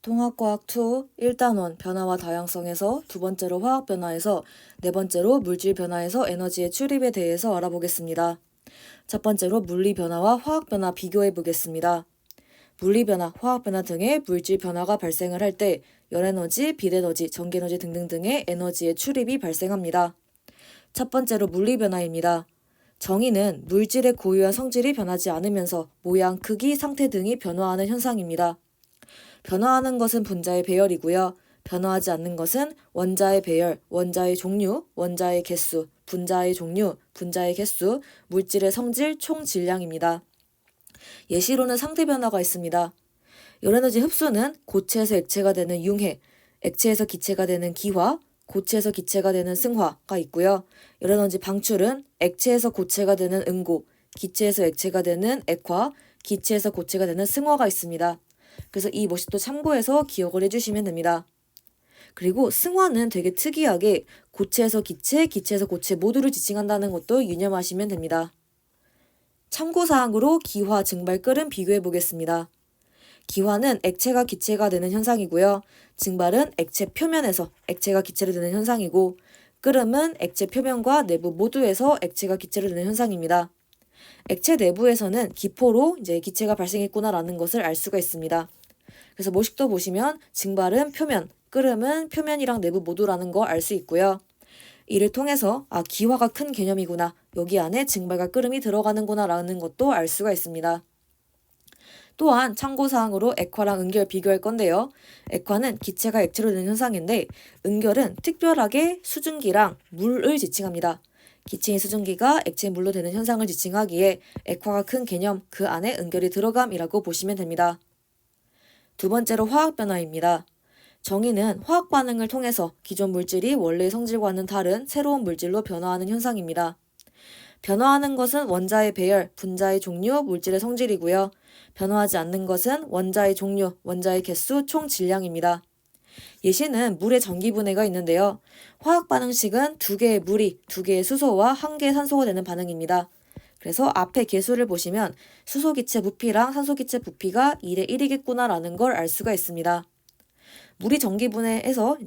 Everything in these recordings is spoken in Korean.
통합과학 2 1단원 변화와 다양성에서 두 번째로 화학 변화에서 네 번째로 물질 변화에서 에너지의 출입에 대해서 알아보겠습니다. 첫 번째로 물리 변화와 화학 변화 비교해 보겠습니다. 물리 변화, 화학 변화 등의 물질 변화가 발생을 할 때 열에너지, 빛에너지, 전기에너지 등등 등의 에너지의 출입이 발생합니다. 첫 번째로 물리 변화입니다. 정의는 물질의 고유한 성질이 변하지 않으면서 모양, 크기, 상태 등이 변화하는 현상입니다. 변화하는 것은 분자의 배열이고요. 변화하지 않는 것은 원자의 배열, 원자의 종류, 원자의 개수, 분자의 종류, 분자의 개수, 물질의 성질, 총 질량입니다. 예시로는 상태 변화가 있습니다. 열에너지 흡수는 고체에서 액체가 되는 융해, 액체에서 기체가 되는 기화, 고체에서 기체가 되는 승화가 있고요. 열에너지 방출은 액체에서 고체가 되는 응고, 기체에서 액체가 되는 액화, 기체에서 고체가 되는 승화가 있습니다. 그래서 이 모습도 참고해서 기억을 해주시면 됩니다. 그리고 승화는 되게 특이하게 고체에서 기체, 기체에서 고체 모두를 지칭한다는 것도 유념하시면 됩니다. 참고사항으로 기화, 증발, 끓음 비교해 보겠습니다. 기화는 액체가 기체가 되는 현상이고요. 증발은 액체 표면에서 액체가 기체를 되는 현상이고, 끓음은 액체 표면과 내부 모두에서 액체가 기체를 되는 현상입니다. 액체 내부에서는 기포로 이제 기체가 발생했구나라는 것을 알 수가 있습니다. 그래서 모식도 보시면 증발은 표면, 끓음은 표면이랑 내부 모두라는 거 알 수 있고요. 이를 통해서 기화가 큰 개념이구나, 여기 안에 증발과 끓음이 들어가는구나 라는 것도 알 수가 있습니다. 또한 참고사항으로 액화랑 응결 비교할 건데요. 액화는 기체가 액체로 되는 현상인데 응결은 특별하게 수증기랑 물을 지칭합니다. 기체인 수증기가 액체인 물로 되는 현상을 지칭하기에 액화가 큰 개념, 그 안에 응결이 들어감이라고 보시면 됩니다. 두 번째로 화학 변화입니다. 정의는 화학 반응을 통해서 기존 물질이 원래의 성질과는 다른 새로운 물질로 변화하는 현상입니다. 변화하는 것은 원자의 배열, 분자의 종류, 물질의 성질이고요. 변화하지 않는 것은 원자의 종류, 원자의 개수, 총 질량입니다. 예시는 물의 전기분해가 있는데요. 화학 반응식은 2개의 물이 2개의 수소와 1개의 산소가 되는 반응입니다. 그래서 앞에 개수를 보시면 수소기체 부피랑 산소기체 부피가 1대 1이겠구나라는 걸 알 수가 있습니다. 물이 전기분해해서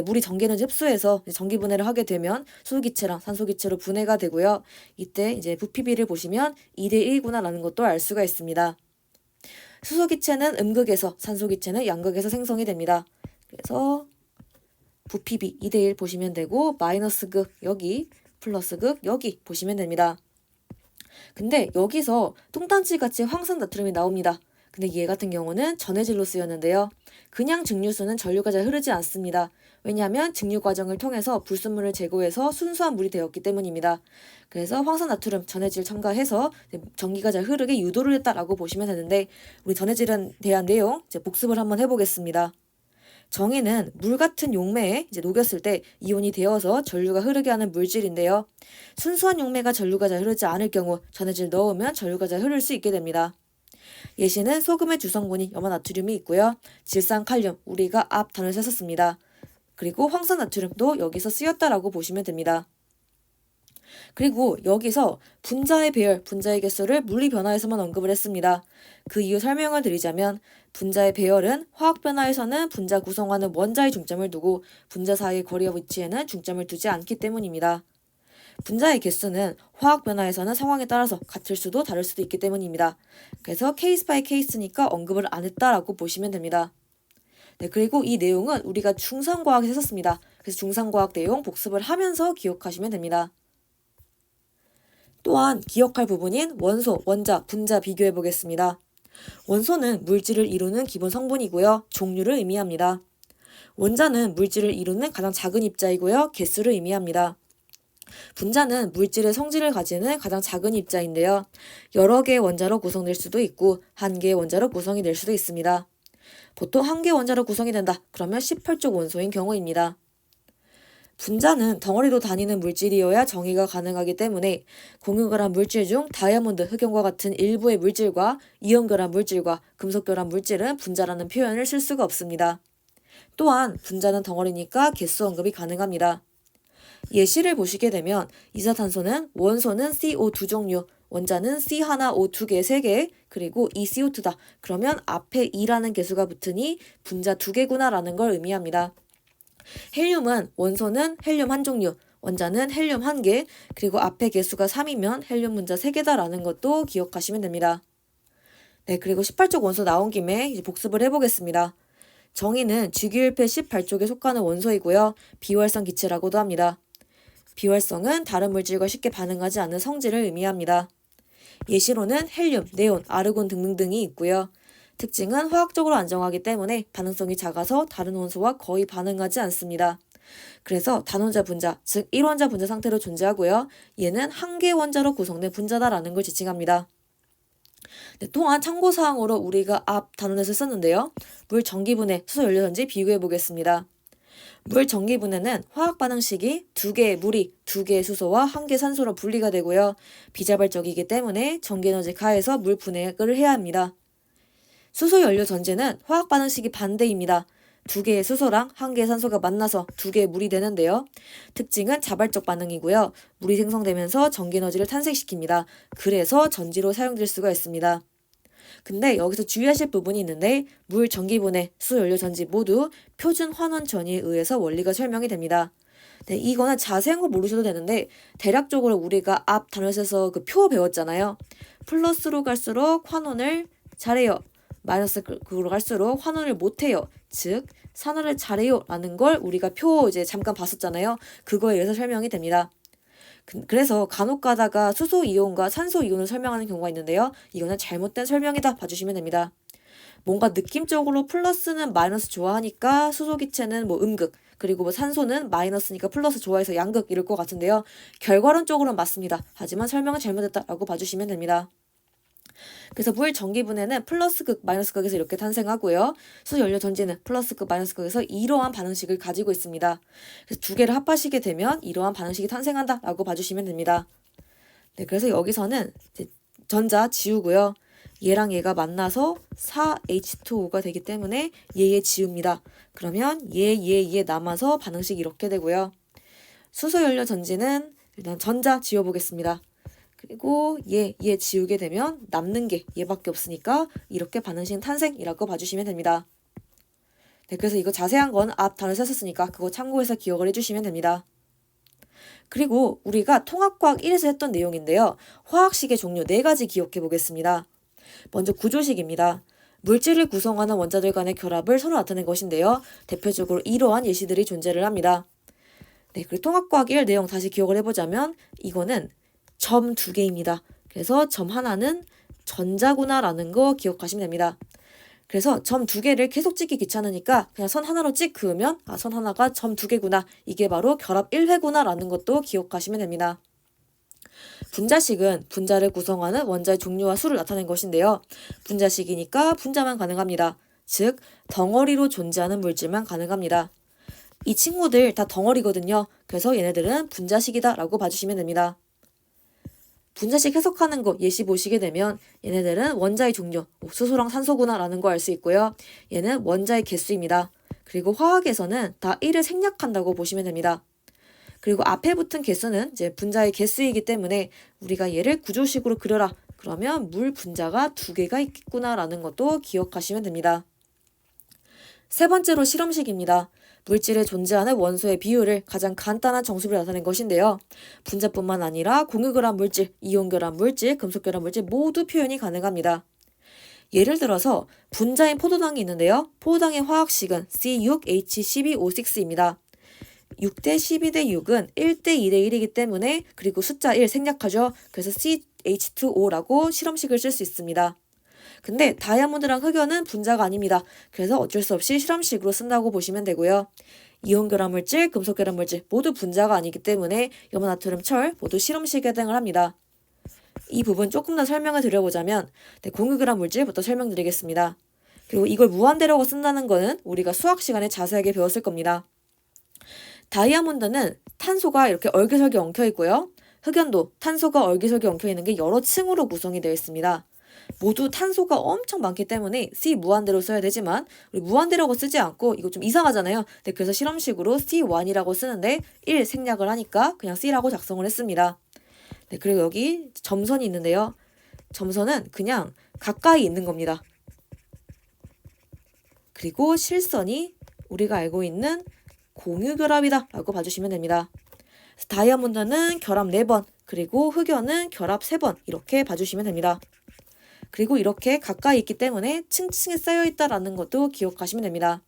물이 전기에너지 흡수해서 전기분해를 하게 되면 수소기체랑 산소기체로 분해가 되고요. 이때 이제 부피비를 보시면 2대 1이구나라는 것도 알 수가 있습니다. 수소기체는 음극에서, 산소기체는 양극에서 생성이 됩니다. 그래서 부피비 2대 1 보시면 되고, 마이너스 극 여기, 플러스 극 여기 보시면 됩니다. 근데 여기서 뚱딴지같이 황산 나트륨이 나옵니다. 근데 얘 같은 경우는 전해질로 쓰였는데요. 그냥 증류수는 전류가 잘 흐르지 않습니다. 왜냐하면 증류 과정을 통해서 불순물을 제거해서 순수한 물이 되었기 때문입니다. 그래서 황산나트륨 전해질 첨가해서 전기가 잘 흐르게 유도를 했다라고 보시면 되는데, 우리 전해질에 대한 내용 이제 복습을 한번 해보겠습니다. 정의는 물 같은 용매에 이제 녹였을 때 이온이 되어서 전류가 흐르게 하는 물질인데요. 순수한 용매가 전류가 잘 흐르지 않을 경우 전해질 넣으면 전류가 잘 흐를 수 있게 됩니다. 예시는 소금의 주성분이 염화나트륨이 있고요. 질산칼륨, 우리가 앞 단어에서 썼습니다. 그리고 황산나트륨도 여기서 쓰였다라고 보시면 됩니다. 그리고 여기서 분자의 배열, 분자의 개수를 물리 변화에서만 언급을 했습니다. 그 이유 설명을 드리자면 분자의 배열은 화학 변화에서는 분자 구성하는 원자의 중점을 두고 분자 사이의 거리와 위치에는 중점을 두지 않기 때문입니다. 분자의 개수는 화학 변화에서는 상황에 따라서 같을 수도 다를 수도 있기 때문입니다. 그래서 케이스 바이 케이스니까 언급을 안 했다라고 보시면 됩니다. 네, 그리고 이 내용은 우리가 중상과학에서 했었습니다. 그래서 중상과학 내용 복습을 하면서 기억하시면 됩니다. 또한 기억할 부분인 원소, 원자, 분자 비교해 보겠습니다. 원소는 물질을 이루는 기본 성분이고요. 종류를 의미합니다. 원자는 물질을 이루는 가장 작은 입자이고요. 개수를 의미합니다. 분자는 물질의 성질을 가지는 가장 작은 입자인데요. 여러 개의 원자로 구성될 수도 있고 한 개의 원자로 구성이 될 수도 있습니다. 보통 한 개의 원자로 구성이 된다, 그러면 18족 원소인 경우입니다. 분자는 덩어리로 다니는 물질이어야 정의가 가능하기 때문에 공유결합 물질 중 다이아몬드, 흑연과 같은 일부의 물질과 이온결합 물질과 금속결합 물질은 분자라는 표현을 쓸 수가 없습니다. 또한 분자는 덩어리니까 개수 언급이 가능합니다. 예시를 보시게 되면 이산탄소는 원소는 CO2 종류, 원자는 C 하나, O 두 개, 세 개, 그리고 이 CO2다. 그러면 앞에 2라는 개수가 붙으니 분자 두 개구나 라는 걸 의미합니다. 헬륨은 원소는 헬륨 한 종류, 원자는 헬륨 한 개, 그리고 앞에 개수가 3이면 헬륨 분자 3개다라는 것도 기억하시면 됩니다. 네, 그리고 18쪽 원소 나온 김에 이제 복습을 해보겠습니다. 정의는 주기율패 18쪽에 속하는 원소이고요. 비활성 기체라고도 합니다. 비활성은 다른 물질과 쉽게 반응하지 않는 성질을 의미합니다. 예시로는 헬륨, 네온, 아르곤 등등등이 있고요. 특징은 화학적으로 안정하기 때문에 반응성이 작아서 다른 원소와 거의 반응하지 않습니다. 그래서 단원자 분자, 즉 1원자 분자 상태로 존재하고요. 얘는 한 개 원자로 구성된 분자다라는 걸 지칭합니다. 네, 또한 참고사항으로 우리가 앞 단원에서 썼는데요. 물 전기분해, 수소 연료 전지 비교해 보겠습니다. 물 전기분해는 화학 반응식이 2개의 물이 2개의 수소와 1개 산소로 분리가 되고요. 비자발적이기 때문에 전기 에너지 가해서 물 분해를 해야 합니다. 수소 연료 전지는 화학 반응식이 반대입니다. 2개의 수소랑 1개의 산소가 만나서 2개의 물이 되는데요. 특징은 자발적 반응이고요. 물이 생성되면서 전기 에너지를 탄생시킵니다. 그래서 전지로 사용될 수가 있습니다. 근데 여기서 주의하실 부분이 있는데 물 전기분해, 수소 연료 전지 모두 표준 환원 전위에 의해서 원리가 설명이 됩니다. 네, 이거는 자세한 거 모르셔도 되는데 대략적으로 우리가 앞 단원에서 그 표 배웠잖아요. 플러스로 갈수록 환원을 잘해요. 마이너스로 갈수록 환원을 못해요. 즉 산화를 잘해요 라는 걸 우리가 표 이제 잠깐 봤었잖아요. 그거에 의해서 설명이 됩니다. 그래서 간혹 가다가 수소 이온과 산소 이온을 설명하는 경우가 있는데요. 이거는 잘못된 설명이다 봐주시면 됩니다. 뭔가 느낌적으로 플러스는 마이너스 좋아하니까 수소 기체는 뭐 음극, 그리고 뭐 산소는 마이너스니까 플러스 좋아해서 양극 이럴 것 같은데요. 결과론적으로는 맞습니다. 하지만 설명은 잘못됐다라고 봐주시면 됩니다. 그래서 물 전기분해는 플러스극, 마이너스극에서 이렇게 탄생하고요. 수소 연료 전지는 플러스극, 마이너스극에서 이러한 반응식을 가지고 있습니다. 그래서 두 개를 합하시게 되면 이러한 반응식이 탄생한다라고 봐주시면 됩니다. 네, 그래서 여기서는 이제 전자 지우고요. 얘랑 얘가 만나서 4H2O가 되기 때문에 얘 지웁니다. 그러면 얘 남아서 반응식이 이렇게 되고요. 수소 연료 전지는 일단 전자 지워보겠습니다. 그리고 얘 지우게 되면 남는 게 얘밖에 없으니까 이렇게 반응식 탄생이라고 봐주시면 됩니다. 네, 그래서 이거 자세한 건 앞 단어에서 썼으니까 그거 참고해서 기억을 해주시면 됩니다. 그리고 우리가 통합과학 1에서 했던 내용인데요. 화학식의 종류 4가지 기억해 보겠습니다. 먼저 구조식입니다. 물질을 구성하는 원자들 간의 결합을 서로 나타낸 것인데요. 대표적으로 이러한 예시들이 존재를 합니다. 네, 그리고 통합과학 1 내용 다시 기억을 해보자면 이거는 점 2개입니다. 그래서 점 하나는 전자구나라는 거 기억하시면 됩니다. 그래서 점 2개를 계속 찍기 귀찮으니까 그냥 선 하나로 찍 그으면 선 하나가 점 2개구나. 이게 바로 결합 1회구나라는 것도 기억하시면 됩니다. 분자식은 분자를 구성하는 원자의 종류와 수를 나타낸 것인데요. 분자식이니까 분자만 가능합니다. 즉 덩어리로 존재하는 물질만 가능합니다. 이 친구들 다 덩어리거든요. 그래서 얘네들은 분자식이다 라고 봐주시면 됩니다. 분자식 해석하는 거 예시 보시게 되면 얘네들은 원자의 종류, 수소랑 산소구나 라는 거 알 수 있고요. 얘는 원자의 개수입니다. 그리고 화학에서는 다 1을 생략한다고 보시면 됩니다. 그리고 앞에 붙은 개수는 이제 분자의 개수이기 때문에 우리가 얘를 구조식으로 그려라. 그러면 물 분자가 2개가 있겠구나 라는 것도 기억하시면 됩니다. 세 번째로 실험식입니다. 물질에 존재하는 원소의 비율을 가장 간단한 정수로 나타낸 것인데요. 분자뿐만 아니라 공유결합 물질, 이온결합 물질, 금속결합 물질 모두 표현이 가능합니다. 예를 들어서 분자인 포도당이 있는데요. 포도당의 화학식은 C6H12O6입니다. 6대 12대 6은 1대 2대 1이기 때문에 그리고 숫자 1 생략하죠. 그래서 CH2O라고 실험식을 쓸 수 있습니다. 근데 다이아몬드랑 흑연은 분자가 아닙니다. 그래서 어쩔 수 없이 실험식으로 쓴다고 보시면 되고요. 이온결합 물질, 금속결합 물질 모두 분자가 아니기 때문에 염화, 나트륨, 철 모두 실험식에 해당을 합니다. 이 부분 조금 더 설명을 드려보자면 공유결합 물질부터 설명드리겠습니다. 그리고 이걸 무한대라고 쓴다는 거는 우리가 수학 시간에 자세하게 배웠을 겁니다. 다이아몬드는 탄소가 이렇게 얼기설기 엉켜 있고요. 흑연도 탄소가 얼기설기 엉켜 있는 게 여러 층으로 구성이 되어 있습니다. 모두 탄소가 엄청 많기 때문에 C 무한대로 써야 되지만 우리 무한대라고 쓰지 않고 이거 좀 이상하잖아요. 네, 그래서 실험식으로 C1이라고 쓰는데 1 생략을 하니까 그냥 C라고 작성을 했습니다. 네, 그리고 여기 점선이 있는데요. 점선은 그냥 가까이 있는 겁니다. 그리고 실선이 우리가 알고 있는 공유결합이다 라고 봐주시면 됩니다. 다이아몬드는 결합 4번, 그리고 흑연은 결합 3번 이렇게 봐주시면 됩니다. 그리고 이렇게 가까이 있기 때문에 층층이 쌓여있다라는 것도 기억하시면 됩니다.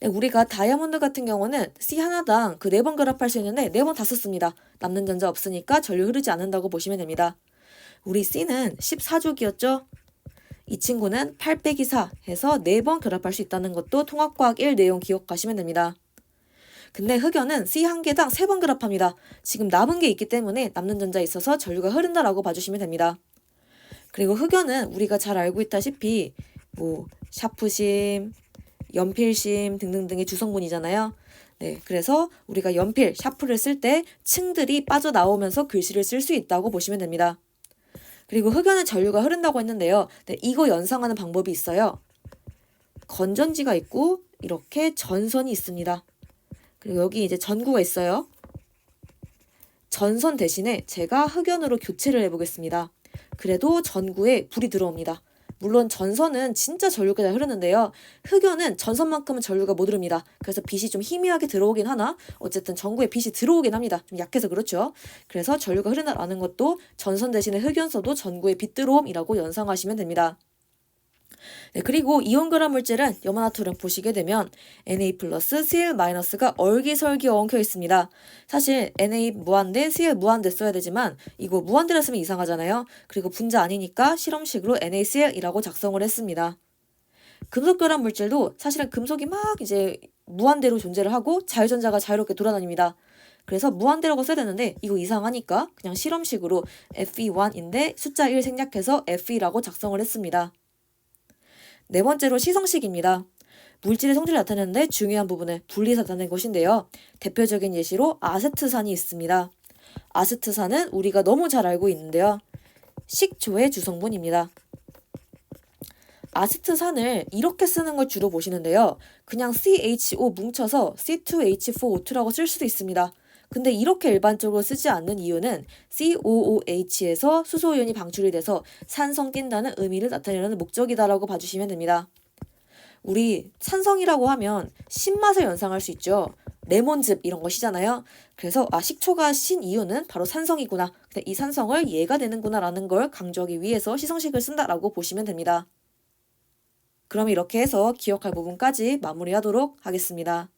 네, 우리가 다이아몬드 같은 경우는 C 하나당 그 4번 결합할 수 있는데 4번 다 썼습니다. 남는 전자 없으니까 전류 흐르지 않는다고 보시면 됩니다. 우리 C는 14족이었죠? 이 친구는 8-4 해서 4번 결합할 수 있다는 것도 통합과학 1 내용 기억하시면 됩니다. 근데 흑연은 C 한 개당 3번 결합합니다. 지금 남은 게 있기 때문에 남는 전자 있어서 전류가 흐른다라고 봐주시면 됩니다. 그리고 흑연은 우리가 잘 알고 있다시피 샤프심, 연필심 등등등의 주성분이잖아요. 네, 그래서 우리가 연필, 샤프를 쓸 때 층들이 빠져나오면서 글씨를 쓸 수 있다고 보시면 됩니다. 그리고 흑연은 전류가 흐른다고 했는데요. 네, 이거 연상하는 방법이 있어요. 건전지가 있고 이렇게 전선이 있습니다. 그리고 여기 이제 전구가 있어요. 전선 대신에 제가 흑연으로 교체를 해보겠습니다. 그래도 전구에 불이 들어옵니다. 물론 전선은 진짜 전류가 잘 흐르는데요. 흑연은 전선만큼은 전류가 못 흐릅니다. 그래서 빛이 좀 희미하게 들어오긴 하나 어쨌든 전구에 빛이 들어오긴 합니다. 좀 약해서 그렇죠. 그래서 전류가 흐른다라는 것도 전선 대신에 흑연 써도 전구에 빛 들어옴이라고 연상하시면 됩니다. 네, 그리고 이온 결합 물질은 염화나트륨 보시게 되면 Na+, Cl-가 얼기설기 엉켜 있습니다. 사실 Na 무한대, Cl 무한대 써야 되지만 이거 무한대라 쓰면 이상하잖아요. 그리고 분자 아니니까 실험식으로 NaCl이라고 작성을 했습니다. 금속 결합 물질도 사실은 금속이 막 이제 무한대로 존재를 하고 자유전자가 자유롭게 돌아다닙니다. 그래서 무한대라고 써야 되는데 이거 이상하니까 그냥 실험식으로 Fe1인데 숫자 1 생략해서 Fe라고 작성을 했습니다. 네 번째로 시성식입니다. 물질의 성질을 나타내는데 중요한 부분을 분리해서 나타낸 것인데요. 대표적인 예시로 아세트산이 있습니다. 아세트산은 우리가 너무 잘 알고 있는데요. 식초의 주성분입니다. 아세트산을 이렇게 쓰는 걸 주로 보시는데요. 그냥 CHO 뭉쳐서 C2H4O2라고 쓸 수도 있습니다. 근데 이렇게 일반적으로 쓰지 않는 이유는 COOH에서 수소이온이 방출이 돼서 산성 낀다는 의미를 나타내는 목적이다라고 봐주시면 됩니다. 우리 산성이라고 하면 신맛을 연상할 수 있죠. 레몬즙 이런 것이잖아요. 그래서 식초가 신 이유는 바로 산성이구나. 근데 이 산성을 얘가 되는구나 라는 걸 강조하기 위해서 시성식을 쓴다라고 보시면 됩니다. 그럼 이렇게 해서 기억할 부분까지 마무리하도록 하겠습니다.